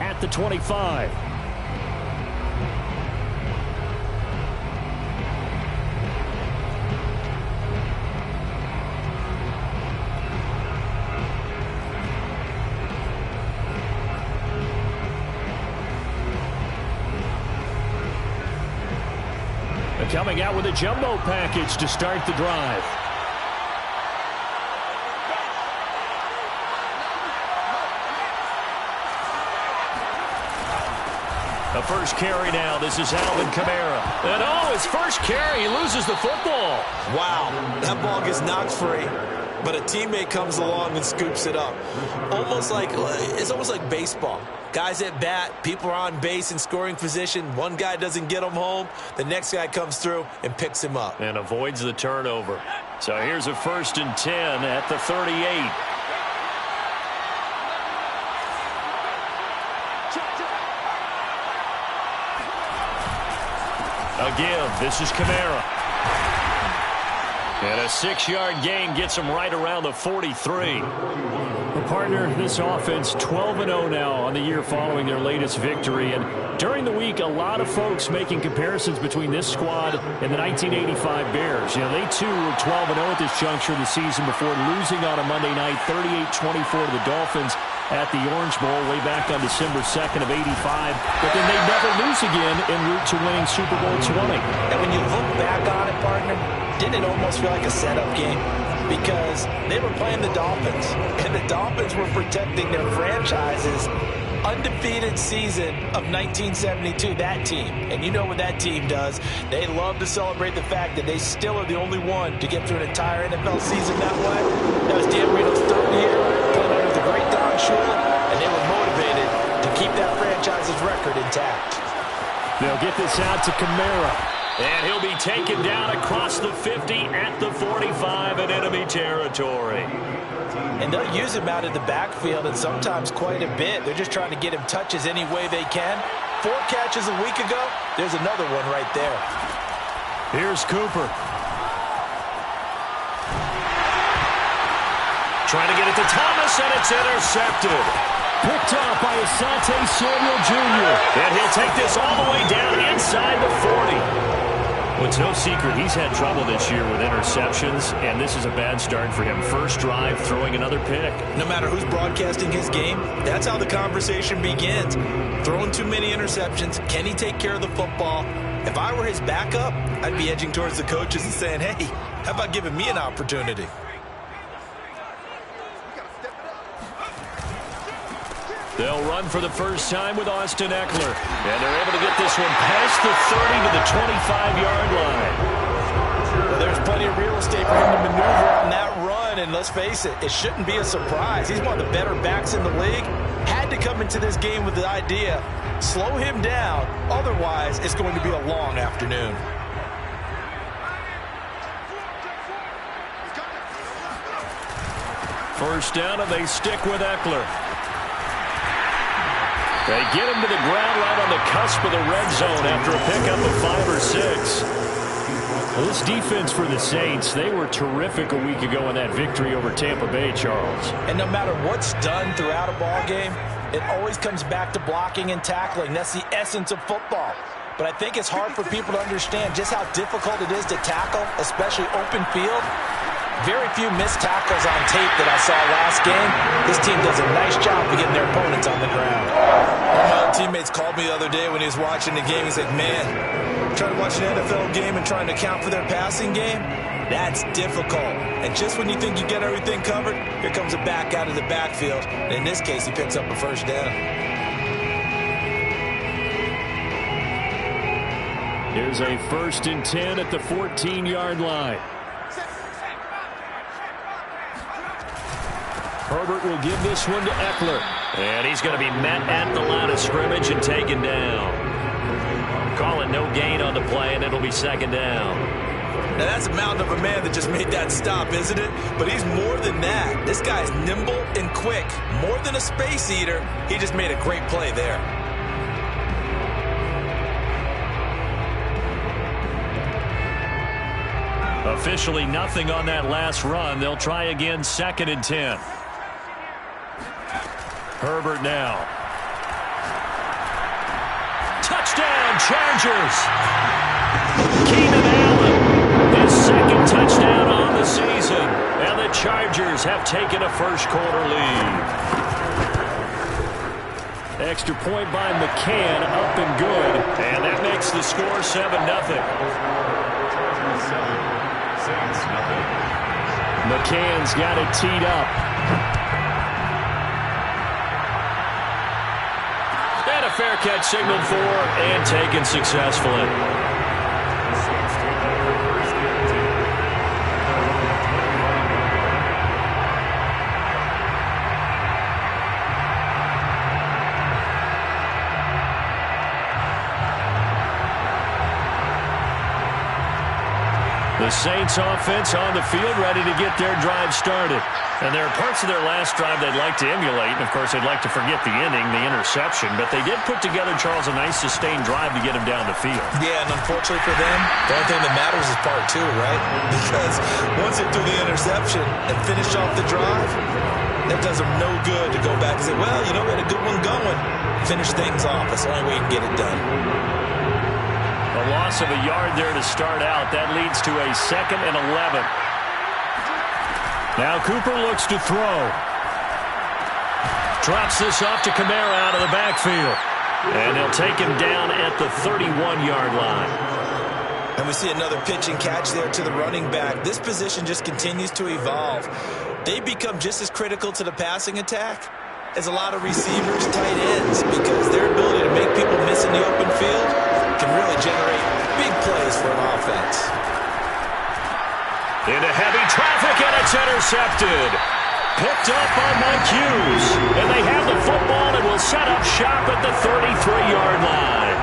at the 25. Coming out with a jumbo package to start the drive. The first carry now. This is Alvin Kamara. And his first carry, he loses the football. Wow, that ball gets knocked free, but a teammate comes along and scoops it up. It's almost like baseball. Guys at bat, people are on base in scoring position. One guy doesn't get him home. The next guy comes through and picks him up. And avoids the turnover. So here's a 1st and 10 at the 38. Again, this is Kamara. And a 6-yard gain gets him right around the 43. Well, partner, this offense 12-0 now on the year following their latest victory. And during the week, a lot of folks making comparisons between this squad and the 1985 Bears. You know, they too were 12-0 at this juncture of the season before losing on a Monday night 38-24 to the Dolphins at the Orange Bowl way back on December 2nd of 85. But then they never lose again en route to winning Super Bowl 20. And when you look back on it, partner, didn't it almost feel like a setup game? Because they were playing the Dolphins, and the Dolphins were protecting their franchise's undefeated season of 1972, that team. And you know what that team does. They love to celebrate the fact that they still are the only one to get through an entire NFL season that way. That was Dan Marino's 3rd year, playing under the great Don Shula, and they were motivated to keep that franchise's record intact. They'll get this out to Kamara. And he'll be taken down across the 50 at the 45 in enemy territory. And they'll use him out of the backfield, and sometimes quite a bit. They're just trying to get him touches any way they can. 4 catches a week ago. There's another one right there. Here's Cooper. Trying to get it to Thomas, and it's intercepted. Picked off by Asante Samuel Jr. And he'll take this all the way down inside the 40. Well, it's no secret he's had trouble this year with interceptions, and this is a bad start for him. First drive, throwing another pick. No matter who's broadcasting his game, that's how the conversation begins. Throwing too many interceptions, can he take care of the football? If I were his backup, I'd be edging towards the coaches and saying, hey, how about giving me an opportunity? They'll run for the first time with Austin Eckler. And they're able to get this one past the 30 to the 25-yard line. Well, there's plenty of real estate for him to maneuver on that run. And let's face it, it shouldn't be a surprise. He's one of the better backs in the league. Had to come into this game with the idea, slow him down. Otherwise, it's going to be a long afternoon. First down, and they stick with Eckler. They get him to the ground right on the cusp of the red zone after a pickup of 5 or 6. Well, this defense for the Saints, they were terrific a week ago in that victory over Tampa Bay, Charles. And no matter what's done throughout a ball game, it always comes back to blocking and tackling. That's the essence of football. But I think it's hard for people to understand just how difficult it is to tackle, especially open field. Very few missed tackles on tape that I saw last game. This team does a nice job of getting their opponents on the ground. One of my old teammates called me the other day when he was watching the game. He's like, man, trying to watch an NFL game and trying to account for their passing game, that's difficult. And just when you think you get everything covered, here comes a back out of the backfield. And in this case, he picks up a first down. Here's a 1st and 10 at the 14-yard line. Herbert will give this one to Eckler. And he's going to be met at the line of scrimmage and taken down. Call it no gain on the play, and it'll be 2nd down. Now, that's a mountain of a man that just made that stop, isn't it? But he's more than that. This guy's nimble and quick. More than a space eater, he just made a great play there. Officially nothing on that last run. They'll try again, 2nd and 10. Herbert now. Chargers. Keenan Allen, his second touchdown on the season. And the Chargers have taken a first-quarter lead. Extra point by McCann, up and good. And that makes the score 7-0. McCann's got it teed up. And a fair catch signaled for and taken successfully. The Saints offense on the field ready to get their drive started. And there are parts of their last drive they'd like to emulate. And, of course, they'd like to forget the inning, the interception. But they did put together, Charles, a nice sustained drive to get him down the field. Yeah, and unfortunately for them, the only thing that matters is part two, right? Because once they threw the interception and finished off the drive, that does them no good to go back and say, well, you know, we had a good one going. Finish things off. That's the only way you can get it done. A loss of a yard there to start out. That leads to a 2nd and 11. Now Cooper looks to throw. Drops this off to Kamara out of the backfield. And he'll take him down at the 31-yard line. And we see another pitch and catch there to the running back. This position just continues to evolve. They become just as critical to the passing attack as a lot of receivers, tight ends, because their ability to make people miss in the open field can really generate big plays for an offense. Into heavy traffic, and it's intercepted. Picked up by Mike Hughes. And they have the football and will set up shop at the 33-yard line.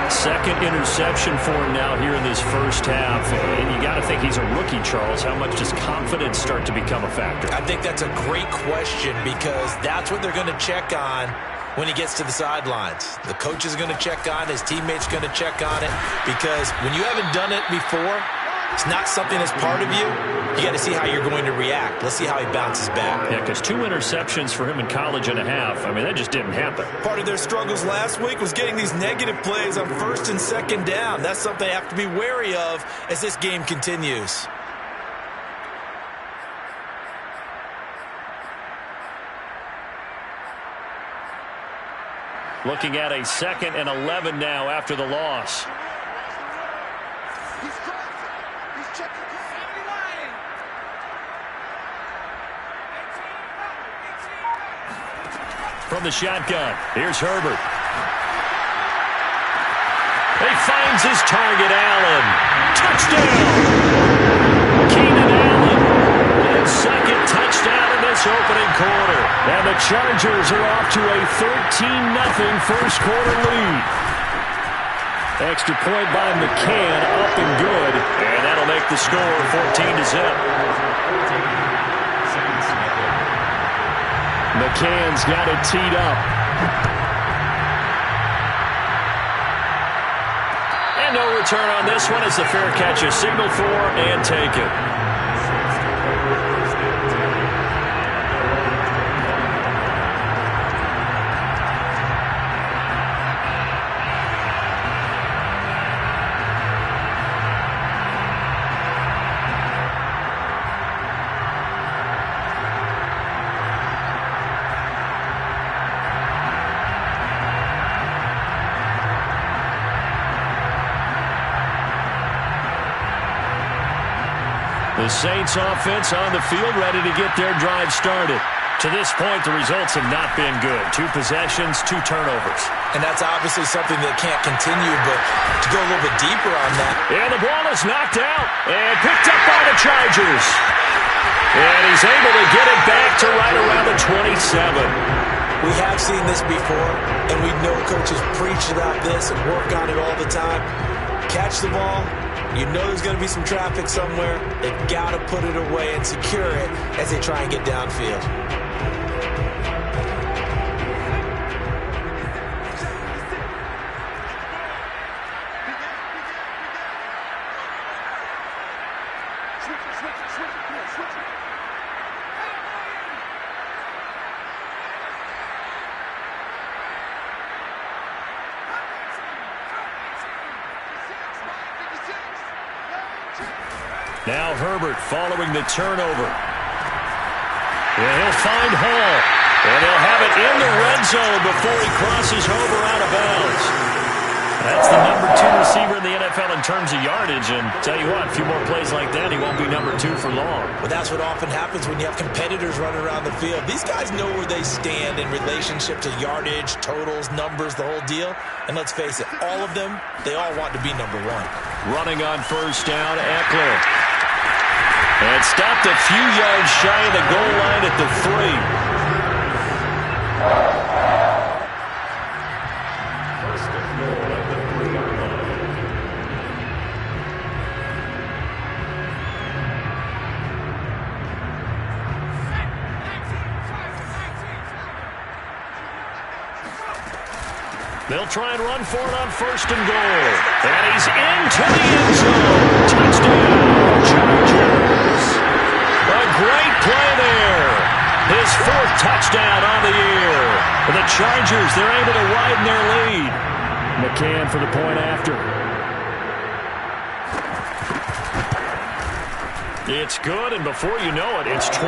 Second interception for him now here in this first half. And you got to think he's a rookie, Charles. How much does confidence start to become a factor? I think that's a great question because that's what they're going to check on when he gets to the sidelines. The coach is going to check on it. His teammates are going to check on it because when you haven't done it before, it's not something that's part of you. You got to see how you're going to react. Let's see how he bounces back. Yeah, because 2 interceptions for him in college and a half. I mean, that just didn't happen. Part of their struggles last week was getting these negative plays on 1st and 2nd down. That's something they have to be wary of as this game continues. Looking at a 2nd and 11 now after the loss. From the shotgun, here's Herbert. He finds his target, Allen. Touchdown! Keenan Allen, his second touchdown in this opening quarter. And the Chargers are off to a 13-0 first quarter lead. Extra point by McCann, up and good. And that'll make the score 14-0. McCann's got it teed up. And no return on this one as the fair catch is signaled for and taken. The Saints offense on the field ready to get their drive started. To this point, the results have not been good. 2 possessions, 2 turnovers. And that's obviously something that can't continue, but to go a little bit deeper on that. And the ball is knocked out and picked up by the Chargers. And he's able to get it back to right around the 27. We have seen this before, and we know coaches preach about this and work on it all the time. Catch the ball. You know there's going to be some traffic somewhere. They've got to put it away and secure it as they try and get downfield. Now Herbert following the turnover. And he'll find Hall. And he'll have it in the red zone before he crosses over out of bounds. That's the number 2 receiver in the NFL in terms of yardage. And tell you what, a few more plays like that, he won't be number 2 for long. Well, that's what often happens when you have competitors running around the field. These guys know where they stand in relationship to yardage, totals, numbers, the whole deal. And let's face it, all of them, they all want to be number 1. Running on first down, Eckler. And stopped a few yards shy of the goal line at the 3. They'll try and run for it on first and goal. And he's into the end zone. Touchdown, Chargers. A great play there. His 4th touchdown on the year. For the Chargers, they're able to widen their lead. McCann for the point after. It's good, and before you know it, it's 21-0.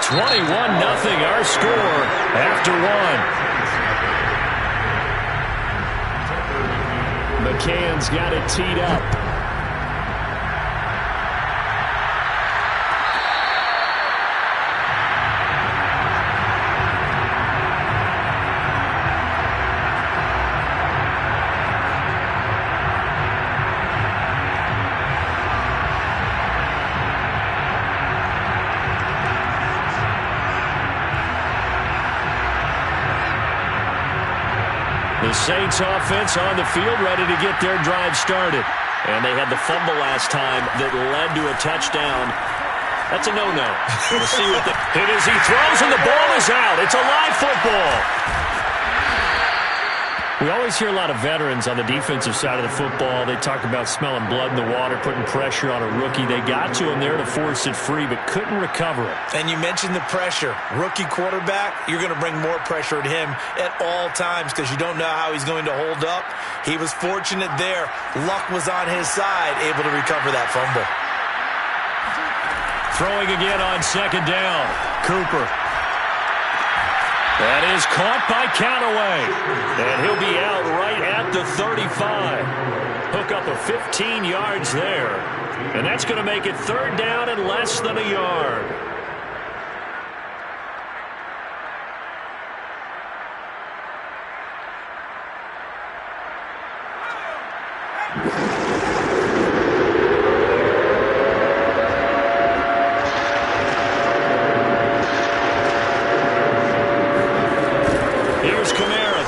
21-0 our score after 1. McCann's got it teed up. The Saints offense on the field ready to get their drive started. And they had the fumble last time that led to a touchdown. That's a no-no. We'll see what it is. He throws and the ball is out. It's a live football. We always hear a lot of veterans on the defensive side of the football. They talk about smelling blood in the water, putting pressure on a rookie. They got to him there to force it free, but couldn't recover it. And you mentioned the pressure. Rookie quarterback, you're going to bring more pressure at him at all times because you don't know how he's going to hold up. He was fortunate there. Luck was on his side, able to recover that fumble. Throwing again on second down. Cooper. That is caught by Callaway. And he'll be out right at the 35. Hook up of 15 yards there. And that's going to make it 3rd down and less than a yard.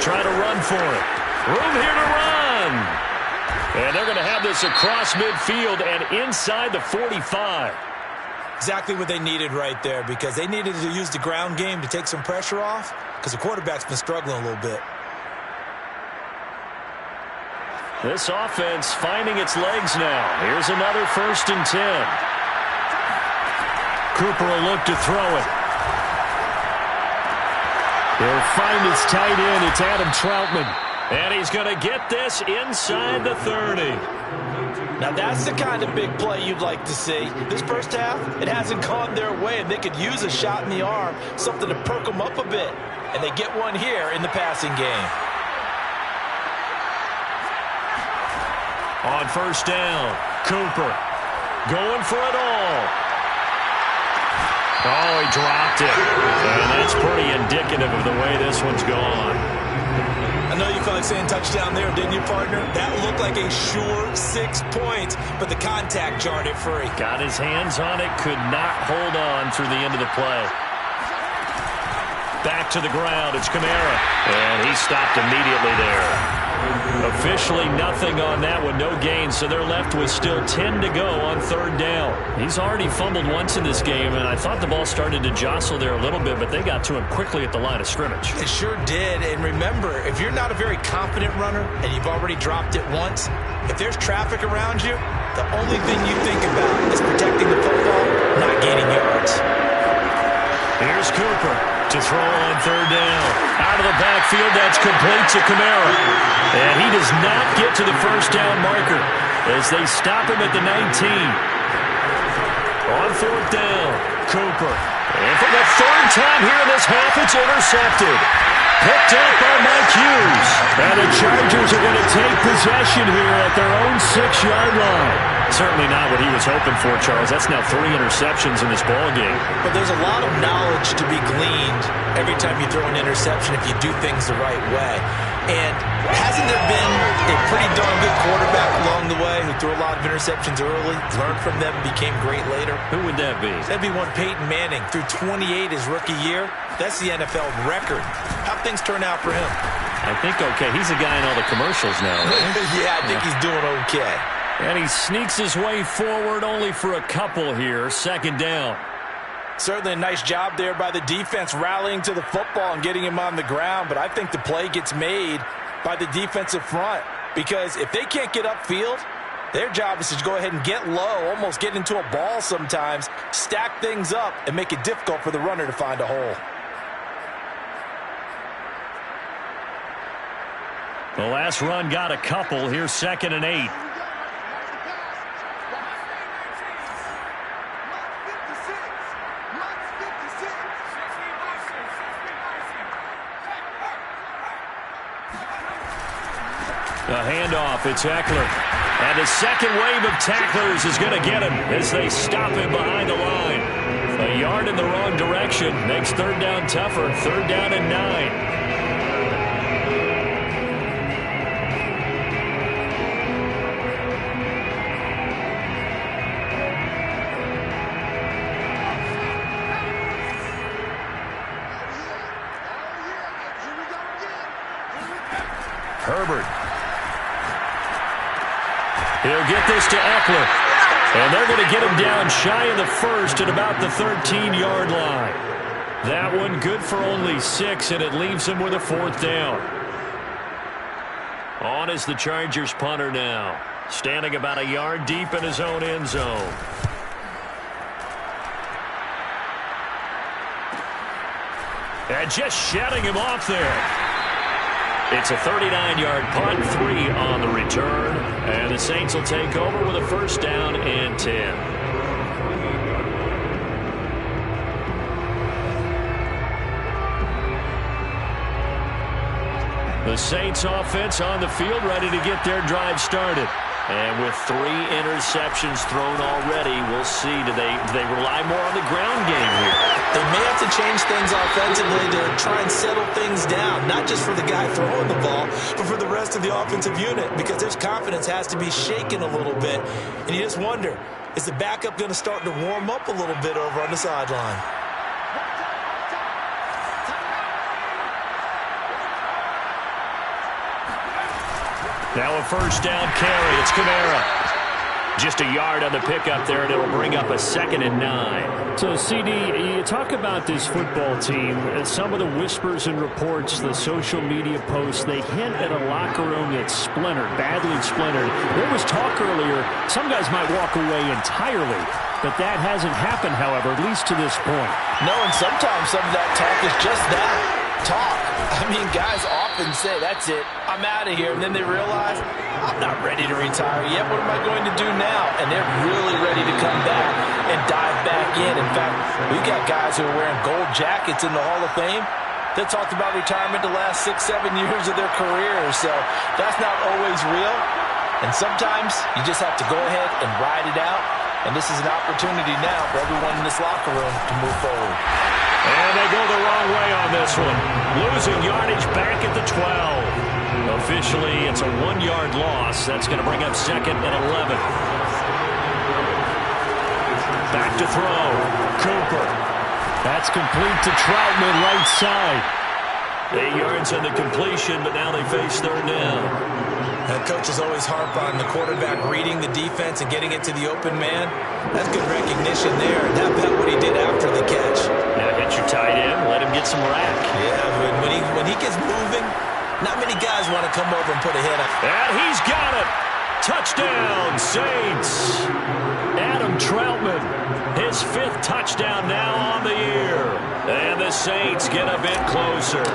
Trying to run for it. Room here to run. And they're going to have this across midfield and inside the 45. Exactly what they needed right there because they needed to use the ground game to take some pressure off because the quarterback's been struggling a little bit. This offense finding its legs now. Here's another 1st and 10. Cooper will look to throw it. He'll find his tight end. It's Adam Troutman. And he's going to get this inside the 30. Now that's the kind of big play you'd like to see. This first half, it hasn't gone their way, and they could use a shot in the arm, something to perk them up a bit. And they get one here in the passing game. On first down, Cooper going for it all. Oh, he dropped it. And that's pretty indicative of the way this one's gone. I know you felt like saying touchdown there, didn't you, partner? That looked like a sure 6 points, but the contact jarred it free. Got his hands on it, could not hold on through the end of the play. Back to the ground, it's Kamara. And he stopped immediately there. Officially nothing on that one, no gain, so they're left with still 10 to go on 3rd down. He's already fumbled once in this game, and I thought the ball started to jostle there a little bit, but they got to him quickly at the line of scrimmage. It sure did, and remember, if you're not a very confident runner and you've already dropped it once, if there's traffic around you, the only thing you think about is protecting the football, not gaining yards. Here's Cooper to throw on 3rd down. Out of the backfield, that's complete to Kamara. And he does not get to the first down marker. as they stop him at the 19. On fourth down, Cooper. And for the third time here in this half, it's intercepted. Picked up by Mike Hughes. And the Chargers are going to take possession here at their own 6-yard line. Certainly not what he was hoping for, Charles. That's now 3 interceptions in this ballgame. But there's a lot of knowledge to be gleaned every time you throw an interception if you do things the right way. And hasn't there been a pretty darn good quarterback along the way who threw a lot of interceptions early, learned from them, became great later? Who would that be? That'd be one Peyton Manning. Threw 28 his rookie year. That's the NFL record. How'd things turn out for him? I think okay. He's a guy in all the commercials now, right? Yeah, I think he's doing okay. And he sneaks his way forward only for a couple here. Second down. Certainly a nice job there by the defense rallying to the football and getting him on the ground. But I think the play gets made by the defensive front. Because if they can't get upfield, their job is to go ahead and get low, almost get into a ball sometimes, stack things up, and make it difficult for the runner to find a hole. The last run got a couple. Here's 2nd and 8. A handoff, it's Eckler. And the second wave of tacklers is going to get him as they stop him behind the line. A yard in the wrong direction makes third down tougher. 3rd down and 9. Herbert. He'll get this to Eckler. And they're going to get him down shy of the first at about the 13-yard line. That one good for only 6, and it leaves him with a 4th down. On is the Chargers punter now, standing about a yard deep in his own end zone. And just shutting him off there. It's a 39-yard punt, 3 on the return, and the Saints will take over with a 1st down and 10. The Saints offense on the field, ready to get their drive started. And with 3 interceptions thrown already, we'll see. Do they rely more on the ground game here? They may have to change things offensively to try and settle things down, not just for the guy throwing the ball, but for the rest of the offensive unit, because their confidence has to be shaken a little bit. And you just wonder, is the backup going to start to warm up a little bit over on the sideline? Now a 1st down carry. It's Kamara. Just a yard on the pickup there, and it'll bring up a 2nd and 9. So, CD, you talk about this football team, and some of the whispers and reports, the social media posts, they hint at a locker room that's splintered, badly splintered. There was talk earlier, some guys might walk away entirely, but that hasn't happened, however, at least to this point. No, and sometimes some of that talk is just that, talk. I mean, guys often say, that's it, I'm out of here, and then they realize, I'm not ready to retire yet. What am I going to do now? And they're really ready to come back and dive back in. In fact, we've got guys who are wearing gold jackets in the Hall of Fame that talked about retirement the last 6-7 years of their career. So that's not always real. And sometimes you just have to go ahead and ride it out. And this is an opportunity now for everyone in this locker room to move forward. And they go the wrong way on this one. Losing yardage back at the 12. Officially, it's a 1-yard loss. That's going to bring up 2nd and 11. Back to throw. Cooper. That's complete to Troutman, right side. 8 yards on the completion, but now they face 3rd down. Coaches always harp on the quarterback reading the defense and getting it to the open man. That's good recognition there. And how about what he did after the catch? Yeah, hit your tight end, let him get some rack. Yeah, but when he gets moving, not many guys want to come over and put a hit on. And he's got it. Touchdown, Saints. Adam Troutman, his 5th touchdown now on the year. And the Saints get a bit closer.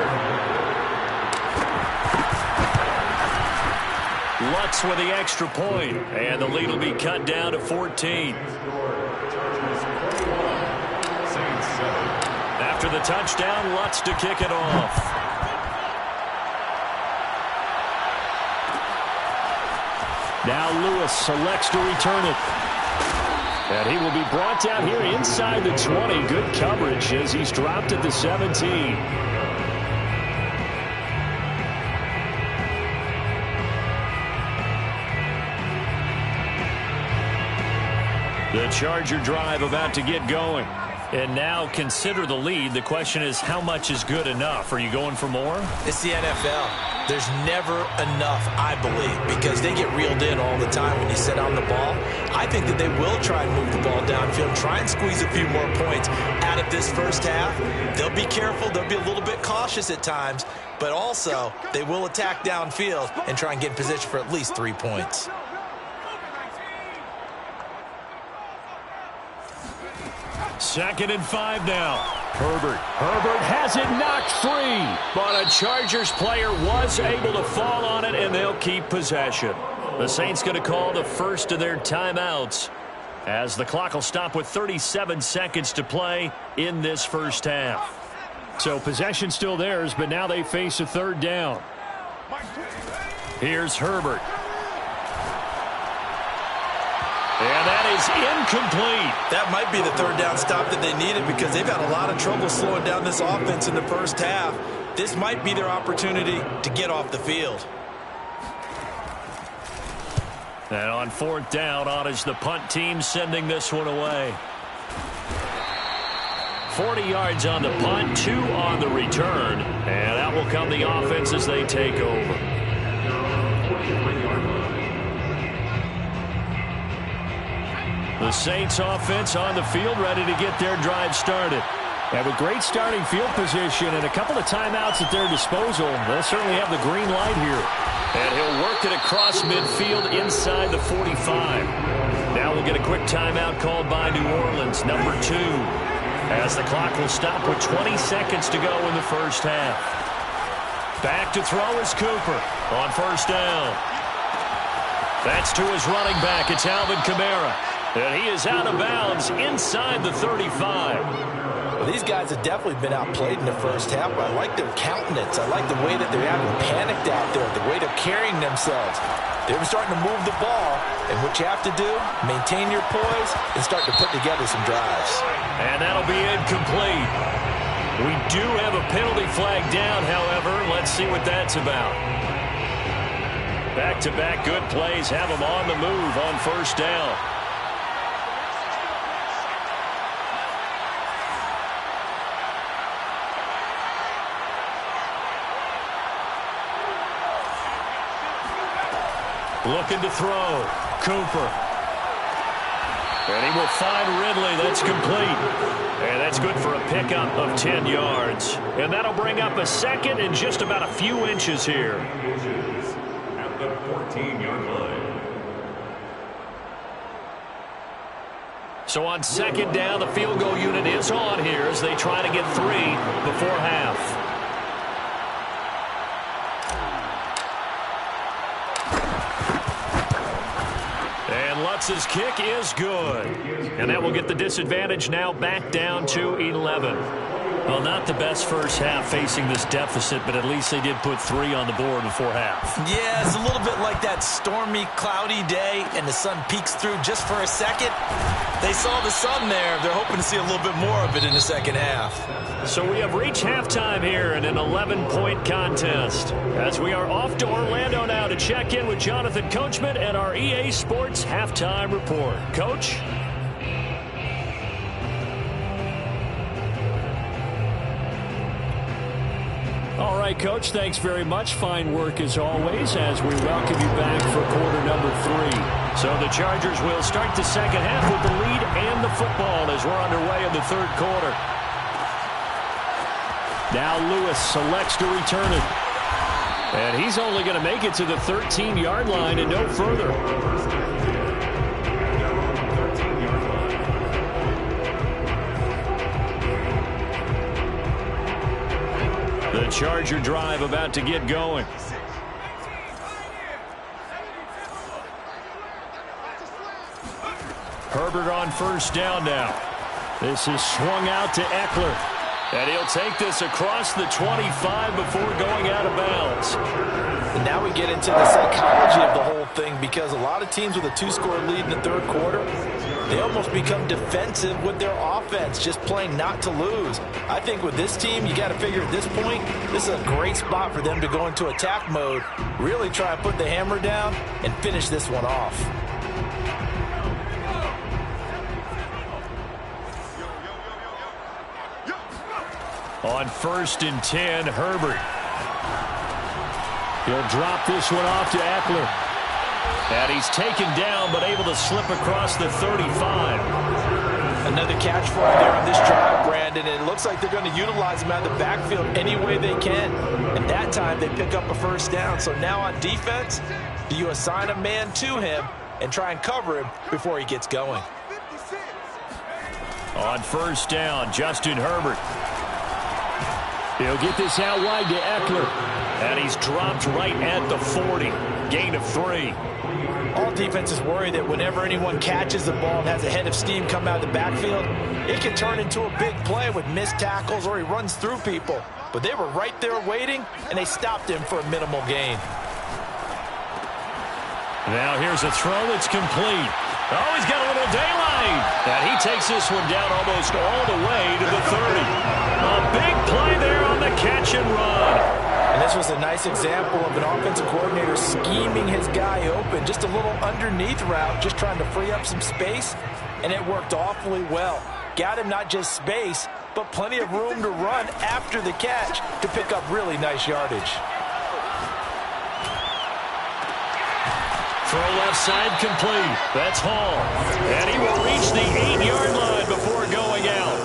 Lutz with the extra point, and the lead will be cut down to 14. After the touchdown, Lutz to kick it off. Now Lewis selects to return it. And he will be brought down here inside the 20. Good coverage as he's dropped at the 17. The Charger drive about to get going. And now consider the lead. The question is, how much is good enough? Are you going for more? It's the NFL. There's never enough, I believe, because they get reeled in all the time when you sit on the ball. I think that they will try and move the ball downfield, try and squeeze a few more points out of this first half. They'll be careful. They'll be a little bit cautious at times, but also they will attack downfield and try and get in position for at least 3 points. Second and 5 now. Herbert has it knocked free, but a Chargers player was able to fall on it, and they'll keep possession. The Saints going to call the first of their timeouts as the clock will stop with 37 seconds to play in this first half. So possession still theirs, but now they face a third down. Here's Herbert. And that is incomplete. That might be the third down stop that they needed because they've had a lot of trouble slowing down this offense in the first half. This might be their opportunity to get off the field. And on fourth down, on is the punt team sending this one away. 40 yards on the punt, 2 on the return. And out will come the offense as they take over. The Saints offense on the field ready to get their drive started. Have a great starting field position and a couple of timeouts at their disposal. They'll certainly have the green light here. And he'll work it across midfield inside the 45. Now we'll get a quick timeout called by New Orleans, number 2. As the clock will stop with 20 seconds to go in the first half. Back to throw is Cooper on first down. That's to his running back. It's Alvin Kamara. And he is out of bounds inside the 35. Well, these guys have definitely been outplayed in the first half, but I like their countenance. I like the way that they're having panicked out there, the way they're carrying themselves. They're starting to move the ball, and what you have to do, maintain your poise and start to put together some drives. And that'll be incomplete. We do have a penalty flag down, however. Let's see what that's about. Back-to-back good plays have them on the move on first down. Looking to throw. Cooper. And he will find Ridley. That's complete. And that's good for a pickup of 10 yards. And that'll bring up a second and just about a few inches here. At the 14-yard line. So on second down, the field goal unit is on here as they try to get 3 before half. Lutz's kick is good. And that will get the disadvantage now back down to 11. Well, not the best first half facing this deficit, but at least they did put 3 on the board before half. Yeah, it's a little bit like that stormy, cloudy day, and the sun peeks through just for a second. They saw the sun there. They're hoping to see a little bit more of it in the second half. So we have reached halftime here in an 11-point contest. As we are off to Orlando now to check in with Jonathan Coachman and our EA Sports Halftime Report. Coach? All right, Coach, thanks very much. Fine work as always as we welcome you back for quarter number 3. So the Chargers will start the second half with the lead and the football as we're underway in the third quarter. Now Lewis selects to return it. And he's only going to make it to the 13-yard line and no further. The Charger drive about to get going. Herbert on first down now. This is swung out to Eckler. And he'll take this across the 25 before going out of bounds. And now we get into the psychology of the whole thing, because a lot of teams with a 2-score lead in the third quarter, they almost become defensive with their offense, just playing not to lose. I think with this team, you got to figure at this point, this is a great spot for them to go into attack mode, really try and put the hammer down and finish this one off. On 1st and 10, Herbert. He'll drop this one off to Eckler. And he's taken down, but able to slip across the 35. Another catch for him there on this drive, Brandon, and it looks like they're going to utilize him out of the backfield any way they can. And that time, they pick up a first down. So now on defense, do you assign a man to him and try and cover him before he gets going? On 1st down, Justin Herbert. He'll get this out wide to Eckler. And he's dropped right at the 40. Gain of 3. All defenses worry that whenever anyone catches the ball and has a head of steam come out of the backfield, it can turn into a big play with missed tackles or he runs through people. But they were right there waiting, and they stopped him for a minimal gain. Now here's a throw that's complete. Oh, he's got a little daylight. And he takes this one down almost all the way to the 30. A big play there on the catch and run. And this was a nice example of an offensive coordinator scheming his guy open. Just a little underneath route, just trying to free up some space. And it worked awfully well. Got him not just space, but plenty of room to run after the catch to pick up really nice yardage. Throw left side complete. That's Hall. And he will reach the 8-yard line before going out.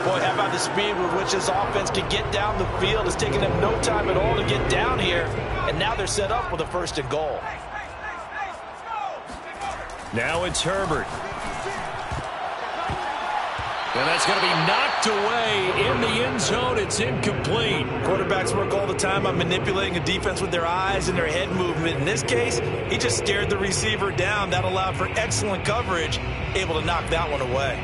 Boy, how about the speed with which this offense can get down the field? It's taken them no time at all to get down here. And now they're set up with a 1st and goal. Now it's Herbert. And that's going to be knocked away in the end zone. It's incomplete. Quarterbacks work all the time on manipulating a defense with their eyes and their head movement. In this case, he just stared the receiver down. That allowed for excellent coverage, able to knock that one away.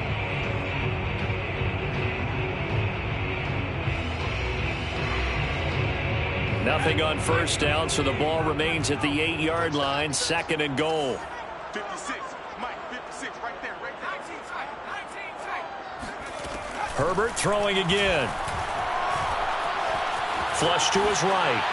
Nothing on 1st down, so the ball remains at the 8-yard line. 2nd and goal. 56, Mike, 56, right there, right there. Herbert throwing again. Flush to his right.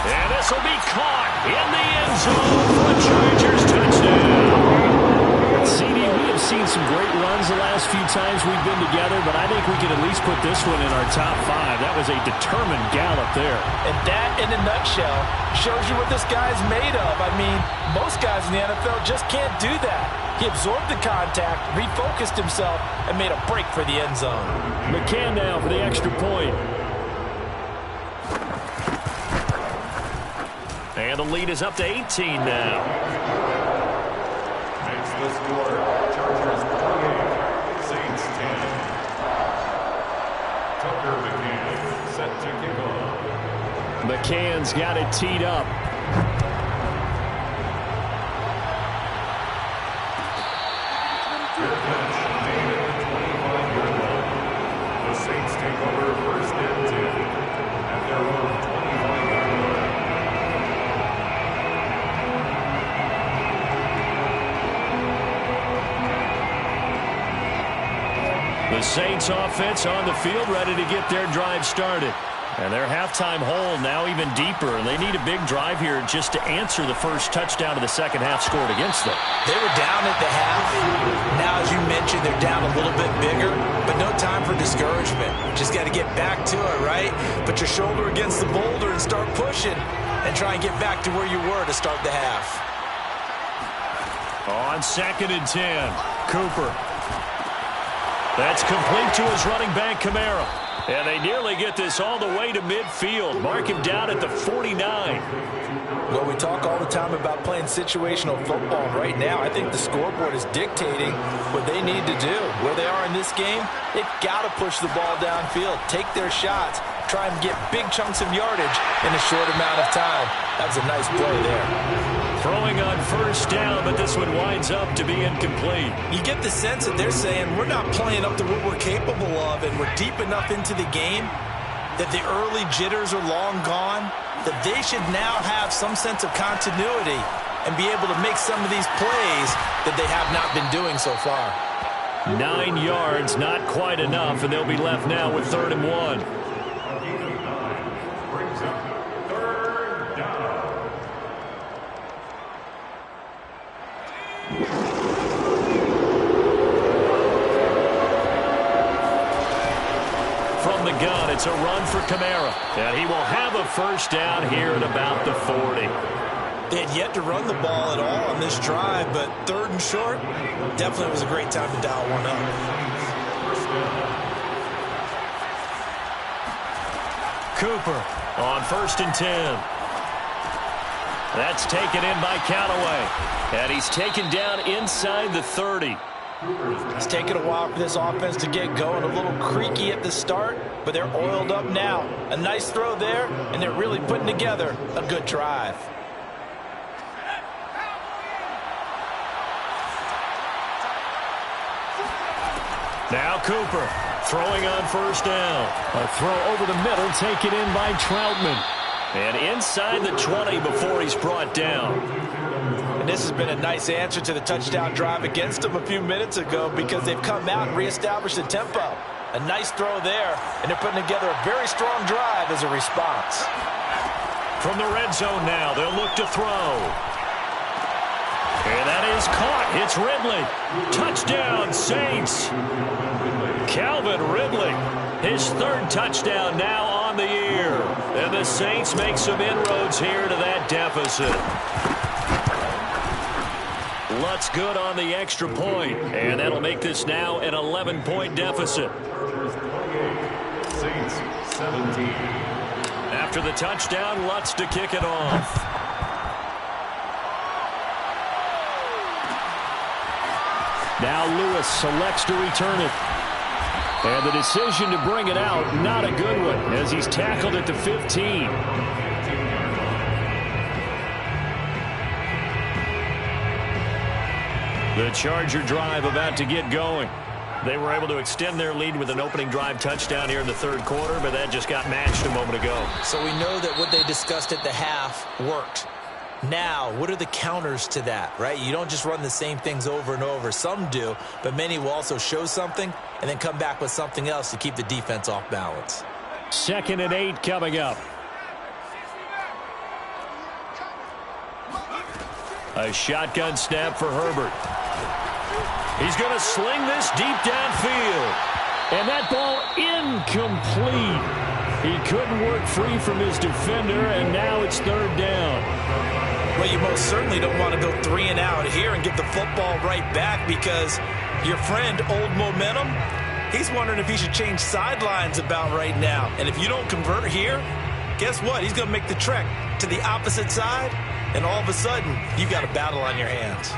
And this will be caught in the end zone for a Chargers touchdown. CD, we have seen some great runs the last few times we've been together, but I think we can at least put this one in our top 5. That was a determined gallop there. And that, in a nutshell, shows you what this guy's made of. I mean, most guys in the NFL just can't do that. He absorbed the contact, refocused himself, and made a break for the end zone. McCann now for the extra point. And the lead is up to 18 now. Makes the score. Chargers 28, Saints 10. Tucker McCann set to kick off. McCann's got it teed up. Good catch made at the 25-yard line. The Saints take over 1st and 10 at their own 25-yard line. The Saints offense on the field ready to get their drive started. And their halftime hole now even deeper, and they need a big drive here just to answer the first touchdown of the second half scored against them. They were down at the half. Now, as you mentioned, they're down a little bit bigger, but no time for discouragement. Just got to get back to it, right? Put your shoulder against the boulder and start pushing and try and get back to where you were to start the half. On 2nd and 10, Cooper. That's complete to his running back, Kamara. And they nearly get this all the way to midfield. Mark him down at the 49. Well, we talk all the time about playing situational football. Right now, I think the scoreboard is dictating what they need to do. Where they are in this game, they've got to push the ball downfield, take their shots, try and get big chunks of yardage in a short amount of time. That was a nice play there. Throwing on first down, but this one winds up to be incomplete. You get the sense that they're saying we're not playing up to what we're capable of, and we're deep enough into the game that the early jitters are long gone, that they should now have some sense of continuity and be able to make some of these plays that they have not been doing so far. 9 yards, not quite enough, and they'll be left now with 3rd and 1. Brings up 3rd down. From the gun, it's a run for Kamara. And he will have a first down here at about the 40. They had yet to run the ball at all on this drive, but 3rd and short, definitely was a great time to dial one up. Cooper on 1st and 10. That's taken in by Callaway. And he's taken down inside the 30. It's taken a while for this offense to get going. A little creaky at the start, but they're oiled up now. A nice throw there, and they're really putting together a good drive. Now Cooper throwing on 1st down. A throw over the middle taken in by Troutman. And inside the 20 before he's brought down. And this has been a nice answer to the touchdown drive against them a few minutes ago because they've come out and reestablished the tempo. A nice throw there, and they're putting together a very strong drive as a response. From the red zone now, they'll look to throw. And that is caught. It's Ridley. Touchdown, Saints. Calvin Ridley, his 3rd touchdown now on the year. And the Saints make some inroads here to that deficit. Lutz good on the extra point, and that'll make this now an 11-point deficit. Saints 17. After the touchdown, Lutz to kick it off. Now Lewis selects to return it. And the decision to bring it out, not a good one, as he's tackled at the 15. The Charger drive about to get going. They were able to extend their lead with an opening drive touchdown here in the 3rd quarter, but that just got matched a moment ago. So we know that what they discussed at the half worked. Now, what are the counters to that, right? You don't just run the same things over and over. Some do, but many will also show something and then come back with something else to keep the defense off balance. 2nd and 8 coming up. A shotgun snap for Herbert. He's going to sling this deep downfield. And that ball incomplete. He couldn't work free from his defender, and now it's 3rd down. Well, you most certainly don't want to go 3 and out here and get the football right back because your friend, Old Momentum, he's wondering if he should change sidelines about right now. And if you don't convert here, guess what? He's going to make the trek to the opposite side, and all of a sudden, you've got a battle on your hands.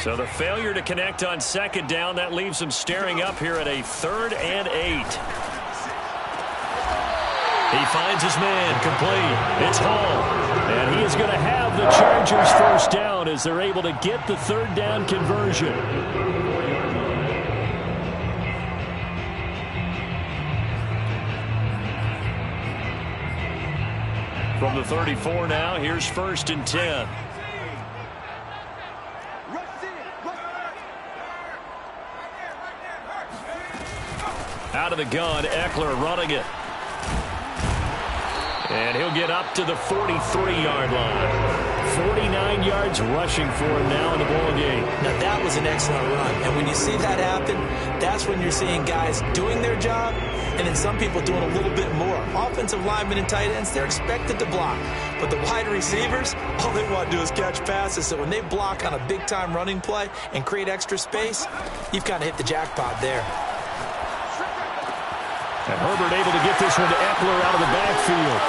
So the failure to connect on 2nd down, that leaves him staring up here at a 3rd and 8. He finds his man complete. It's Hall. And he is going to have the Chargers 1st down as they're able to get the 3rd down conversion. From the 34 now, here's 1st and 10. Out of the gun, Eckler running it. And he'll get up to the 43-yard line. 49 yards rushing for him now in the ball game. Now, that was an excellent run. And when you see that happen, that's when you're seeing guys doing their job and then some people doing a little bit more. Offensive linemen and tight ends, they're expected to block. But the wide receivers, all they want to do is catch passes. So when they block on a big-time running play and create extra space, you've kind of hit the jackpot there. And Herbert able to get this one to Eckler out of the backfield.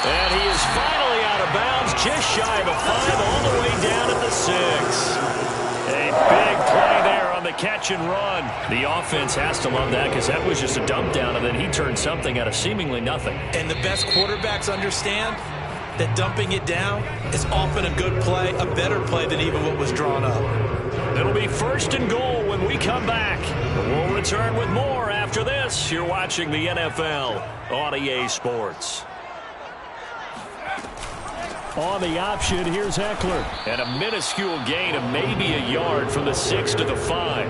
And he is finally out of bounds, just shy of a 5, all the way down at the 6. A big play there on the catch and run. The offense has to love that because that was just a dump down, and then he turned something out of seemingly nothing. And the best quarterbacks understand that dumping it down is often a good play, a better play than even what was drawn up. It'll be 1st and goal when we come back. We'll return with more after this. You're watching the NFL on EA Sports. On the option, here's Eckler. And a minuscule gain of maybe a yard from the 6 to the 5.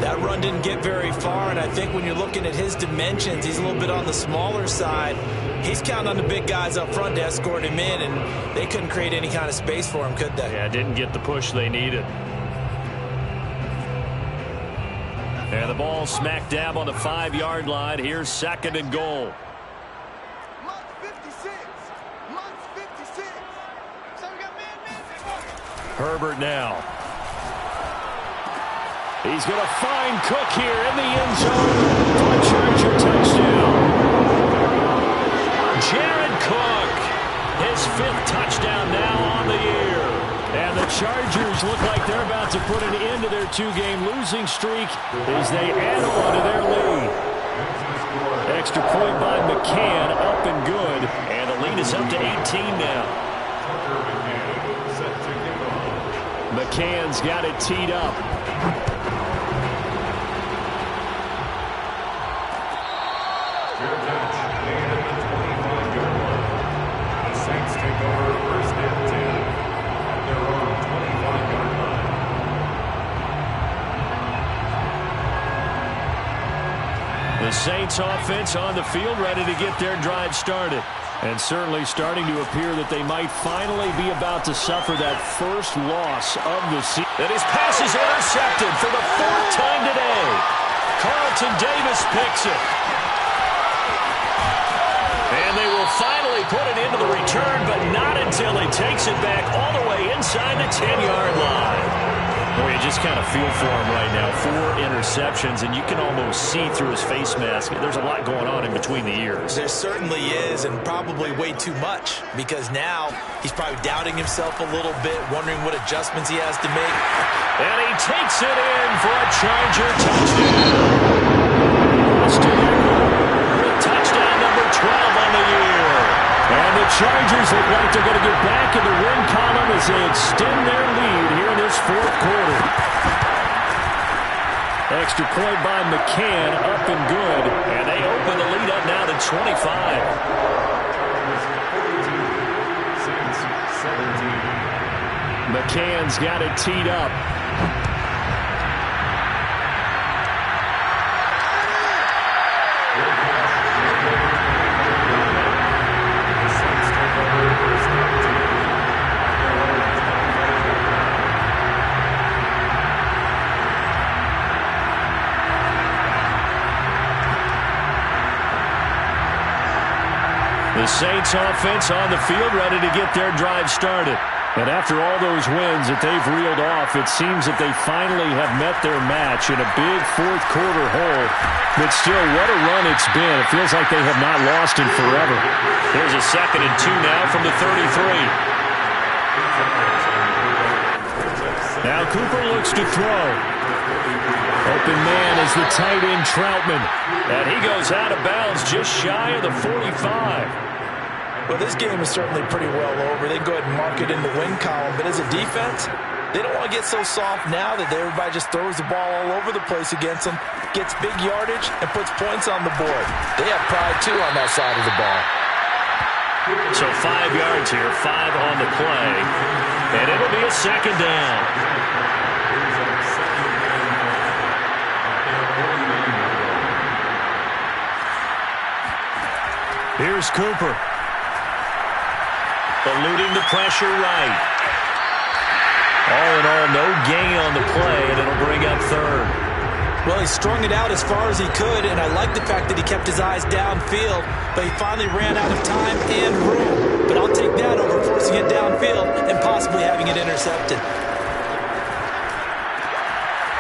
That run didn't get very far, and I think when you're looking at his dimensions, he's a little bit on the smaller side. He's counting on the big guys up front to escort him in, and they couldn't create any kind of space for him, could they? Yeah, didn't get the push they needed. And the ball smack dab on the 5-yard line. Here's 2nd and goal. Herbert now. He's going to find Cook here in the end zone for a Charger touchdown. Jared Cook, his 5th touchdown now on the year. And the Chargers look like they're about to put an end to their 2-game losing streak as they add on to their lead. Extra point by McCann, up and good. And the lead is up to 18 now. McCann's got it teed up. Fair catch made at the 25-yard line. The Saints take over 1st and 10 at their own 25-yard line. The Saints offense on the field, ready to get their drive started. And certainly starting to appear that they might finally be about to suffer that first loss of the season. And his pass is intercepted for the 4th time today. Carlton Davis picks it. And they will finally put it into the return, but not until he takes it back all the way inside the 10-yard line. Boy, you just kind of feel for him right now. 4 interceptions, and you can almost see through his face mask. There's a lot going on in between the ears. There certainly is, and probably way too much, because now he's probably doubting himself a little bit, wondering what adjustments he has to make. And he takes it in for a Charger touchdown. Austin Eckler with touchdown number 12 on the year. And the Chargers look like they're going to get back in the win column as they extend their lead here in this 4th quarter. Extra point by McCann, up and good. And they open the lead up now to 25. Saints 17. McCann's got it teed up. The Saints offense on the field, ready to get their drive started. And after all those wins that they've reeled off, it seems that they finally have met their match in a big 4th quarter hole. But still, what a run it's been. It feels like they have not lost in forever. There's a 2nd and 2 now from the 33. Now Cooper looks to throw. Open man is the tight end Troutman. And he goes out of bounds just shy of the 45. Well, this game is certainly pretty well over. They can go ahead and mark it in the win column. But as a defense, they don't want to get so soft now that everybody just throws the ball all over the place against them, gets big yardage, and puts points on the board. They have pride, too, on that side of the ball. So 5 yards here, 5 on the play. And it'll be a 2nd down. Here's Cooper. Eluding the pressure right. All in all, no gain on the play, and it'll bring up 3rd. Well, he strung it out as far as he could, and I like the fact that he kept his eyes downfield, but he finally ran out of time and room. But I'll take that over forcing it downfield and possibly having it intercepted.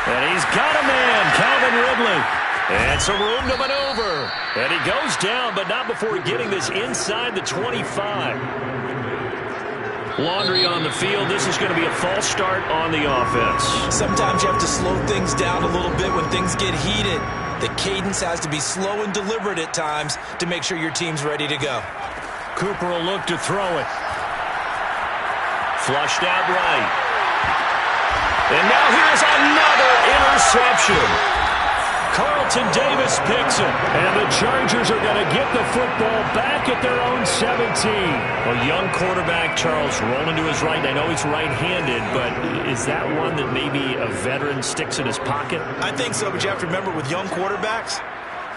And he's got a man, Calvin Ridley. And some room to maneuver. And he goes down, but not before getting this inside the 25. Laundry on the field. This is going to be a false start on the offense. Sometimes you have to slow things down a little bit when things get heated. The cadence has to be slow and deliberate at times to make sure your team's ready to go. Cooper will look to throw it. Flushed out right. And now here's another interception. Carlton Davis picks it. And the Chargers are going to get the football back at their own 17. A young quarterback, Charles, rolling to his right. I know he's right-handed, but is that one that maybe a veteran sticks in his pocket? I think so, but you have to remember with young quarterbacks,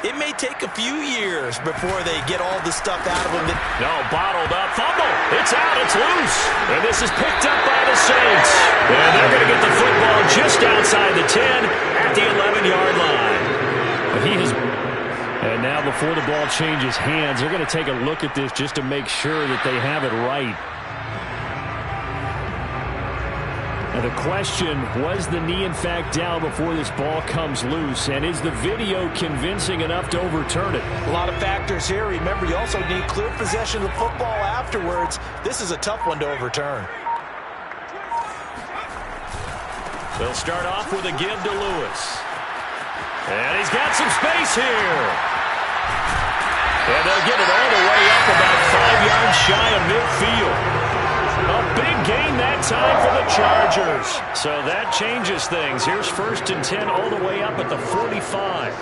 it may take a few years before they get all the stuff out of them. No, bottled up. Fumble. It's out. It's loose. And this is picked up by the Saints. And they're going to get the football just outside the 10 at the 11-yard line. But and now before the ball changes hands, they're going to take a look at this just to make sure that they have it right. Now the question, was the knee in fact down before this ball comes loose? And is the video convincing enough to overturn it? A lot of factors here. Remember, you also need clear possession of the football afterwards. This is a tough one to overturn. They'll start off with a give to Lewis. And he's got some space here. And they'll get it all the way up about 5 yards shy of midfield. A big gain that time for the Chargers. So that changes things. Here's 1st and 10 all the way up at the 45.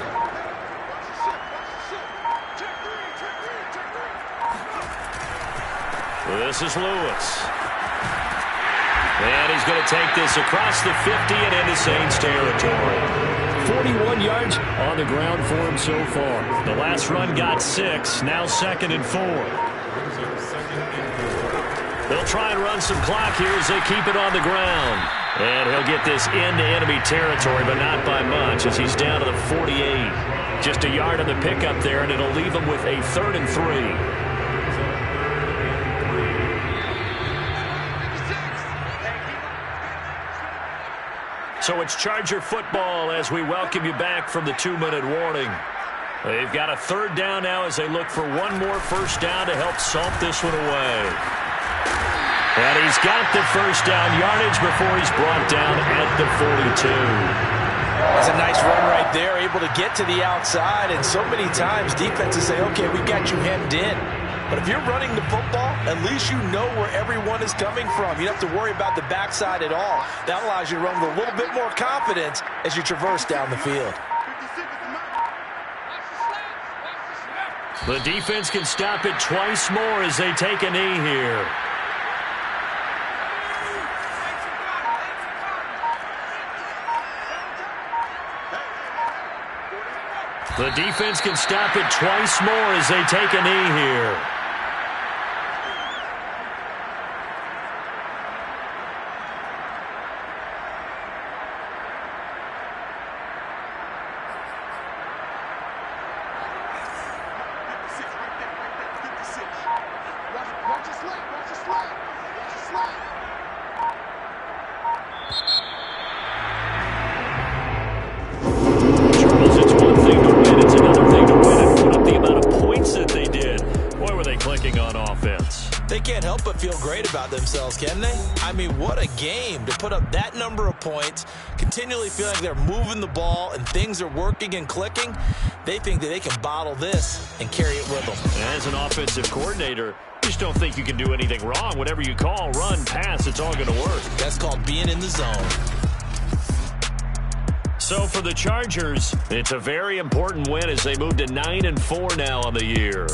This is Lewis. And he's going to take this across the 50 and into Saints territory. 41 yards on the ground for him so far. The last run got 6. Now 2nd and 4. They'll try and run some clock here as they keep it on the ground. And he'll get this into enemy territory, but not by much as he's down to the 48. Just a yard on the pickup there, and it'll leave him with a 3rd and 3. So it's Charger football as we welcome you back from the 2-minute warning. They've got a 3rd down now as they look for one more 1st down to help salt this one away. And he's got the 1st down yardage before he's brought down at the 42. That's a nice run right there, able to get to the outside. And so many times defenses say, okay, we got you hemmed in. But if you're running the football, at least you know where everyone is coming from. You don't have to worry about the backside at all. That allows you to run with a little bit more confidence as you traverse down the field. The defense can stop it twice more as they take a knee here. The defense can stop it twice more as they take a knee here. Can they? I mean, what a game to put up that number of points, continually feeling like they're moving the ball and things are working and clicking. They think that they can bottle this and carry it with them. As an offensive coordinator, you just don't think you can do anything wrong. Whatever you call, run, pass, it's all going to work. That's called being in the zone. So for the Chargers, it's a very important win as they move to 9-4 now on the year.